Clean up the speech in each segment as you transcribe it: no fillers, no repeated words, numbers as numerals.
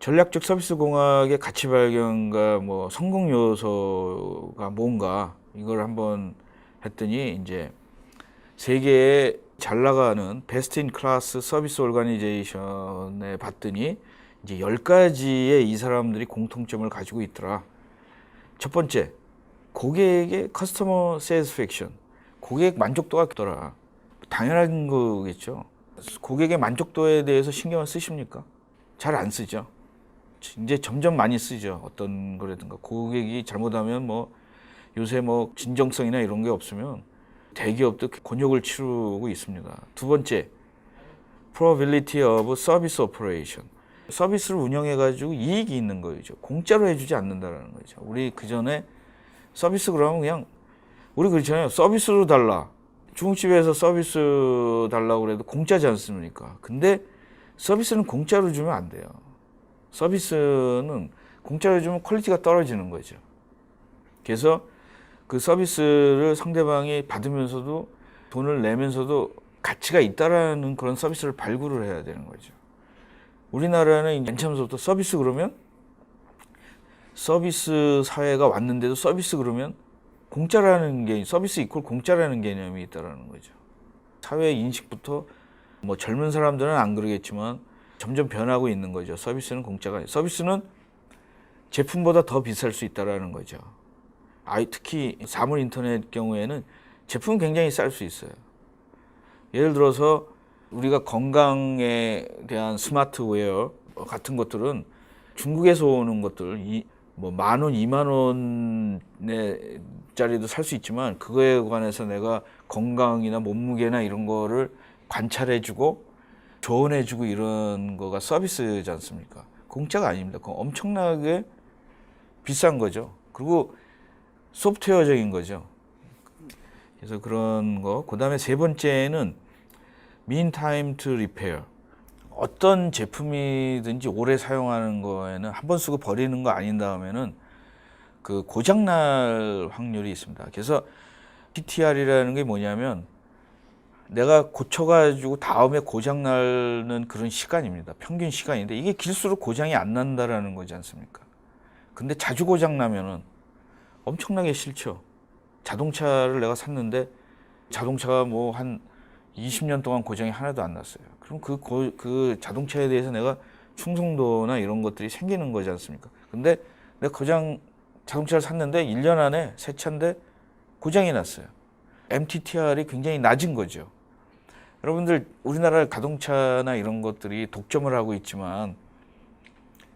전략적 서비스 공학의 가치 발견과 뭐 성공 요소가 뭔가 이걸 한번 했더니 이제 세계에 잘 나가는 베스트 인 클래스 서비스 오르가니제이션에 봤더니 이제 10가지의 이 사람들이 공통점을 가지고 있더라. 첫 번째, 고객의 커스터머 세티스팩션, 고객 만족도가 있더라. 당연한 거겠죠. 고객의 만족도에 대해서 신경을 쓰십니까? 잘 안 쓰죠. 이제 점점 많이 쓰죠. 어떤 거라든가 고객이 잘못하면 뭐 요새 뭐 진정성이나 이런 게 없으면 대기업도 곤욕을 치르고 있습니다. 두 번째, probability of service operation. 서비스를 운영해 가지고 이익이 있는 거죠. 공짜로 해주지 않는다라는 거죠. 우리 그 전에 서비스 그러면 그냥 우리 그렇잖아요. 서비스로 달라. 중국집에서 서비스 달라고 그래도 공짜지 않습니까? 근데 서비스는 공짜로 주면 안 돼요. 서비스는 공짜로 주면 퀄리티가 떨어지는 거죠. 그래서 그 서비스를 상대방이 받으면서도 돈을 내면서도 가치가 있다라는 그런 서비스를 발굴을 해야 되는 거죠. 우리나라는 맨 처음부터 서비스 그러면 서비스 사회가 왔는데도 서비스 그러면 공짜라는 게 서비스 이퀄 공짜라는 개념이 있다라는 거죠. 사회 인식부터 뭐 젊은 사람들은 안 그러겠지만 점점 변하고 있는 거죠. 서비스는 공짜가 아니에요. 서비스는 제품보다 더 비쌀 수 있다라는 거죠. 특히 사물 인터넷 경우에는 제품은 굉장히 쌀 수 있어요. 예를 들어서 우리가 건강에 대한 스마트웨어 같은 것들은 중국에서 오는 것들 뭐 10,000원, 20,000원짜리도 살 수 있지만 그거에 관해서 내가 건강이나 몸무게나 이런 거를 관찰해주고 조언해주고 이런 거가 서비스지 않습니까? 공짜가 아닙니다. 그건 엄청나게 비싼 거죠. 그리고 소프트웨어적인 거죠. 그래서 그런 거. 그 다음에 세 번째는 mean time to repair. 어떤 제품이든지 오래 사용하는 거에는 한 번 쓰고 버리는 거 아닌 다음에는 그 고장날 확률이 있습니다. 그래서 PTR이라는 게 뭐냐면 내가 고쳐가지고 다음에 고장나는 그런 시간입니다. 평균 시간인데 이게 길수록 고장이 안 난다라는 거지 않습니까? 근데 자주 고장나면은 엄청나게 싫죠. 자동차를 내가 샀는데 자동차가 뭐 한 20년 동안 고장이 하나도 안 났어요. 그럼 그 자동차에 대해서 내가 충성도나 이런 것들이 생기는 거지 않습니까? 근데 내가 자동차를 샀는데 1년 안에 새 차인데 고장이 났어요. MTTR이 굉장히 낮은 거죠. 여러분들 우리나라 자동차나 이런 것들이 독점을 하고 있지만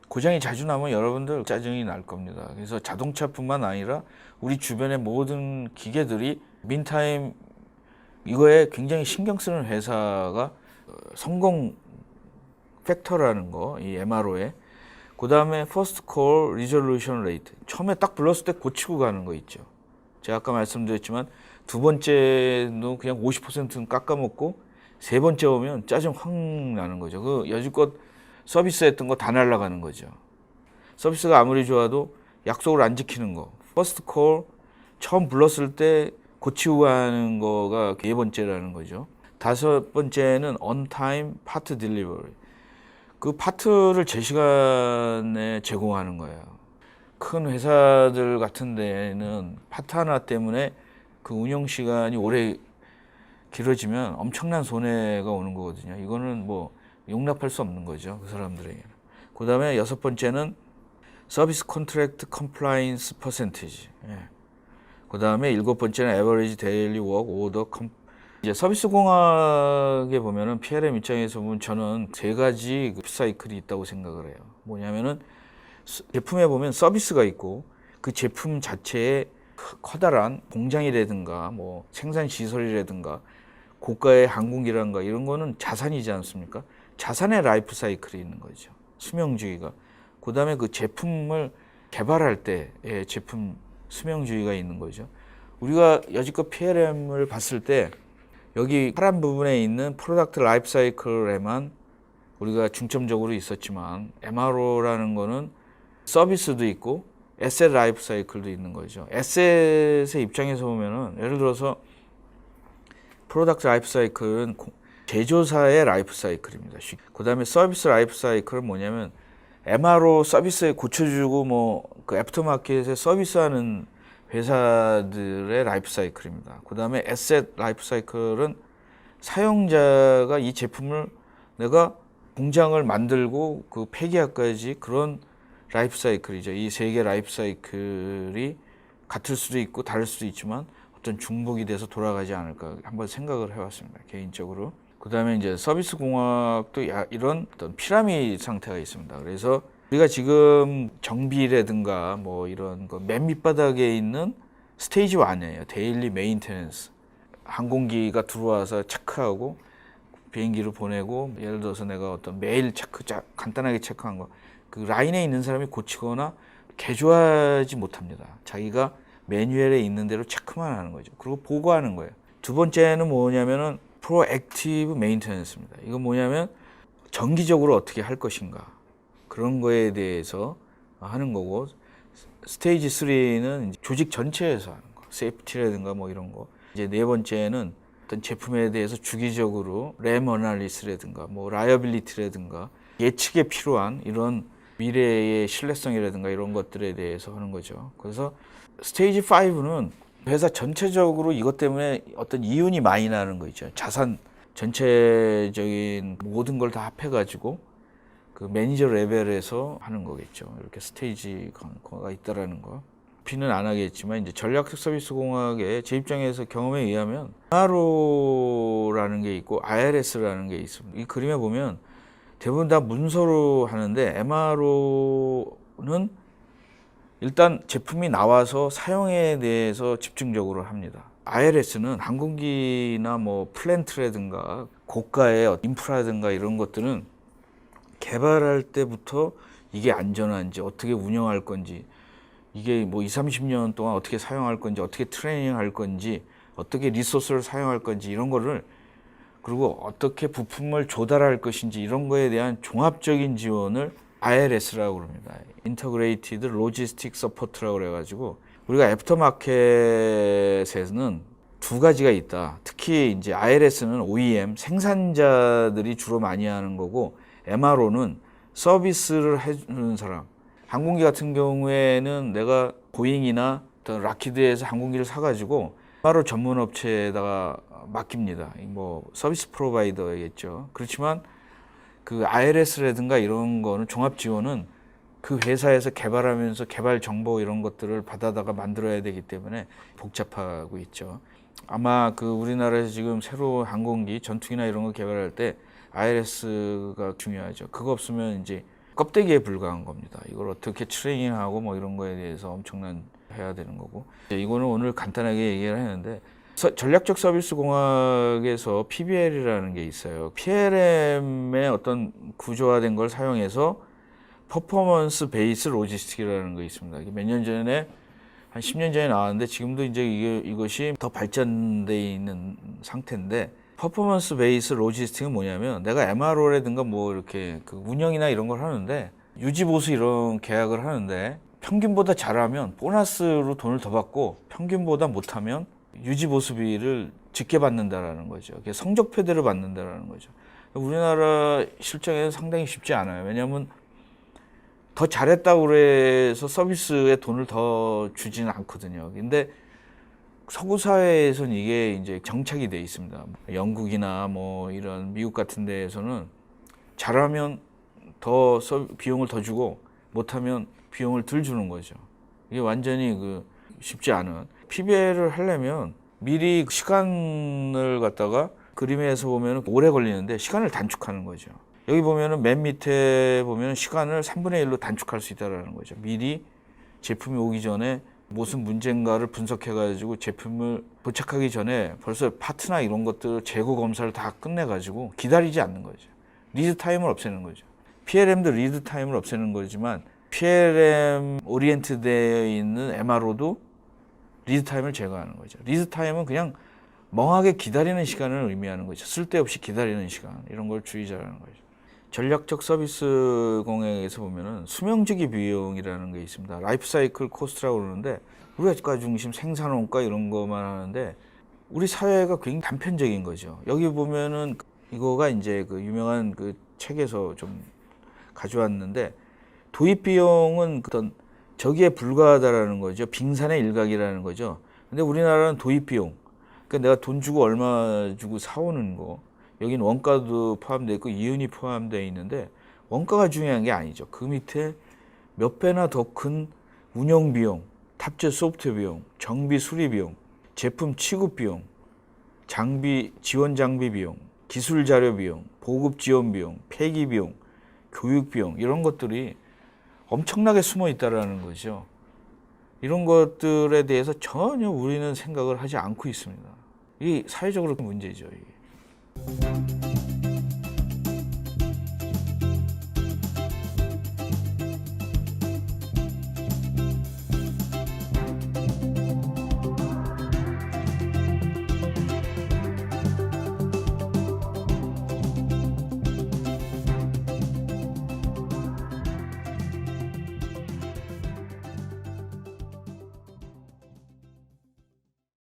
고장이 자주 나면 여러분들 짜증이 날 겁니다. 그래서 자동차뿐만 아니라 우리 주변의 모든 기계들이 민타임 이거에 굉장히 신경 쓰는 회사가 성공 팩터라는 거, 이 MRO에. 그 다음에 First Call Resolution Rate. 처음에 딱 불렀을 때 고치고 가는 거 있죠. 제가 아까 말씀드렸지만 두 번째도 그냥 50%는 깎아먹고 세 번째 오면 짜증 확 나는 거죠. 그 여지껏 서비스 했던 거 다 날아가는 거죠. 서비스가 아무리 좋아도 약속을 안 지키는 거. First Call 처음 불렀을 때 고치고 가는 거가 네 번째라는 거죠. 다섯 번째는 on time part delivery. 그 파트를 제 시간에 제공하는 거예요. 큰 회사들 같은 데는 파트 하나 때문에 그 운영 시간이 오래 길어지면 엄청난 손해가 오는 거거든요. 이거는 뭐 용납할 수 없는 거죠. 그 사람들에게는. 그 다음에 여섯 번째는 서비스 컨트랙트 컴플라이언스 퍼센티지. 그 다음에 일곱 번째는 에버리지 데일리 워크 오더 이제 서비스 공학에 보면은 PLM 입장에서 보면 저는 세 가지 사이클이 있다고 생각을 해요. 뭐냐면은 제품에 보면 서비스가 있고 그 제품 자체에 커다란 공장이라든가 뭐 생산 시설이라든가 고가의 항공기라든가 이런 거는 자산이지 않습니까? 자산의 라이프 사이클이 있는 거죠. 수명주의가. 그 다음에 그 제품을 개발할 때의 제품 수명주의가 있는 거죠. 우리가 여지껏 PLM을 봤을 때 여기 파란 부분에 있는 프로덕트 라이프 사이클에만 우리가 중점적으로 있었지만 MRO라는 거는 서비스도 있고 에셋 라이프 사이클도 있는 거죠. 에셋의 입장에서 보면은 예를 들어서 프로덕트 라이프 사이클은 제조사의 라이프 사이클입니다. 그 다음에 서비스 라이프 사이클은 뭐냐면 MRO 서비스에 고쳐주고 뭐 그 애프터마켓에 서비스하는 회사들의 라이프 사이클입니다. 그 다음에 에셋 라이프 사이클은 사용자가 이 제품을 내가 공장을 만들고 그 폐기하까지 그런 라이프 사이클이죠. 이 세 개 라이프 사이클이 같을 수도 있고 다를 수도 있지만 어떤 중복이 돼서 돌아가지 않을까 한번 생각을 해봤습니다. 개인적으로. 그 다음에 이제 서비스 공학도 이런 어떤 피라미드 상태가 있습니다. 그래서 우리가 지금 정비라든가 뭐 이런 거 맨 밑바닥에 있는 스테이지 1이에요. 데일리 메인테넌스. 항공기가 들어와서 체크하고 비행기를 보내고, 예를 들어서 내가 어떤 메일 체크, 간단하게 체크한 거, 그 라인에 있는 사람이 고치거나 개조하지 못합니다. 자기가 매뉴얼에 있는 대로 체크만 하는 거죠. 그리고 보고하는 거예요. 두 번째는 뭐냐면은 프로액티브 메인테넌스입니다. 이건 뭐냐면 정기적으로 어떻게 할 것인가, 그런 거에 대해서 하는 거고, 스테이지 3는 조직 전체에서 하는 거, 세이프티라든가 뭐 이런 거. 이제 네 번째는 어떤 제품에 대해서 주기적으로 램 어널리스라든가 뭐 라이어빌리티라든가 예측에 필요한 이런 미래의 신뢰성이라든가 이런 것들에 대해서 하는 거죠. 그래서 스테이지 5는 회사 전체적으로 이것 때문에 어떤 이윤이 많이 나는 거 있죠. 자산 전체적인 모든 걸 다 합해가지고 그 매니저 레벨에서 하는 거겠죠. 이렇게 스테이지가 있다라는 거. 피는 안 하겠지만 이제 전략적 서비스 공학의 제 입장에서 경험에 의하면 MRO라는 게 있고 IRS라는 게 있습니다. 이 그림에 보면 대부분 다 문서로 하는데 MRO는 일단 제품이 나와서 사용에 대해서 집중적으로 합니다. IRS는 항공기나 뭐 플랜트라든가 고가의 인프라든가 이런 것들은 개발할 때부터 이게 안전한지, 어떻게 운영할 건지, 이게 뭐 20, 30년 동안 어떻게 사용할 건지, 어떻게 트레이닝 할 건지, 어떻게 리소스를 사용할 건지 이런 거를, 그리고 어떻게 부품을 조달할 것인지 이런 거에 대한 종합적인 지원을 ILS라고 그럽니다. Integrated Logistic Support라고 그래가지고, 우리가 애프터마켓에서는 두 가지가 있다. 특히 이제 ILS는 OEM, 생산자들이 주로 많이 하는 거고, MRO는 서비스를 해주는 사람. 항공기 같은 경우에는 내가 보잉이나 락히드에서 항공기를 사가지고 MRO 전문 업체에다가 맡깁니다. 뭐 서비스 프로바이더겠죠. 그렇지만 그 ILS라든가 이런 거는 종합 지원은 그 회사에서 개발하면서 개발 정보 이런 것들을 받아다가 만들어야 되기 때문에 복잡하고 있죠. 아마 그 우리나라에서 지금 새로 항공기, 전투기나 이런 거 개발할 때 ILS가 중요하죠. 그거 없으면 이제 껍데기에 불과한 겁니다. 이걸 어떻게 트레이닝하고 뭐 이런 거에 대해서 엄청난 해야 되는 거고. 이거는 오늘 간단하게 얘기를 했는데, 전략적 서비스 공학에서 PBL이라는 게 있어요. PLM의 어떤 구조화된 걸 사용해서 퍼포먼스 베이스 로지스틱이라는 거 있습니다. 몇 년 전에 한 10년 전에 나왔는데 지금도 이제 이것이 더 발전돼 있는 상태인데, 퍼포먼스 베이스 로지스틱은 뭐냐면 내가 MRO라든가 뭐 이렇게 그 운영이나 이런 걸 하는데, 유지보수 이런 계약을 하는데 평균보다 잘하면 보너스로 돈을 더 받고 평균보다 못하면 유지보수비를 적게 받는다라는 거죠. 성적표대로 받는다라는 거죠. 우리나라 실정에는 상당히 쉽지 않아요. 왜냐하면 더 잘했다고 해서 서비스에 돈을 더 주지는 않거든요. 근데 서구 사회에서는 이게 이제 정착이 돼 있습니다. 영국이나 뭐 이런 미국 같은 데에서는 잘하면 더 비용을 더 주고 못하면 비용을 덜 주는 거죠. 이게 완전히 쉽지 않은. PBL을 하려면 미리 시간을 갖다가 그림에서 보면 오래 걸리는데 시간을 단축하는 거죠. 여기 보면은 맨 밑에 보면 시간을 3분의 1로 단축할 수 있다는 거죠. 미리 제품이 오기 전에 무슨 문제인가를 분석해가지고 제품을 도착하기 전에 벌써 파트나 이런 것들 재고 검사를 다 끝내가지고 기다리지 않는 거죠. 리드 타임을 없애는 거죠. PLM도 리드 타임을 없애는 거지만 PLM 오리엔트 되어 있는 MRO도 리드 타임을 제거하는 거죠. 리드 타임은 그냥 멍하게 기다리는 시간을 의미하는 거죠. 쓸데없이 기다리는 시간, 이런 걸 주의자라는 거죠. 전략적 서비스 공학에서 보면은 수명주기 비용이라는 게 있습니다. 라이프 사이클 코스트라고 그러는데, 우리가 중심 생산원가 이런 것만 하는데 우리 사회가 굉장히 단편적인 거죠. 여기 보면은 이거가 이제 그 유명한 그 책에서 좀 가져왔는데, 도입 비용은 어떤 저기에 불과하다라는 거죠. 빙산의 일각이라는 거죠. 근데 우리나라는 도입 비용, 그러니까 내가 돈 주고 얼마 주고 사오는 거, 여기는 원가도 포함되어 있고 이윤이 포함되어 있는데 원가가 중요한 게 아니죠. 그 밑에 몇 배나 더 큰 운영 비용, 탑재 소프트웨어 비용, 정비 수리 비용, 제품 취급 비용, 장비 지원 장비 비용, 기술 자료 비용, 보급 지원 비용, 폐기 비용, 교육 비용 이런 것들이 엄청나게 숨어 있다라는 거죠. 이런 것들에 대해서 전혀 우리는 생각을 하지 않고 있습니다. 이 사회적으로 문제죠. 이게.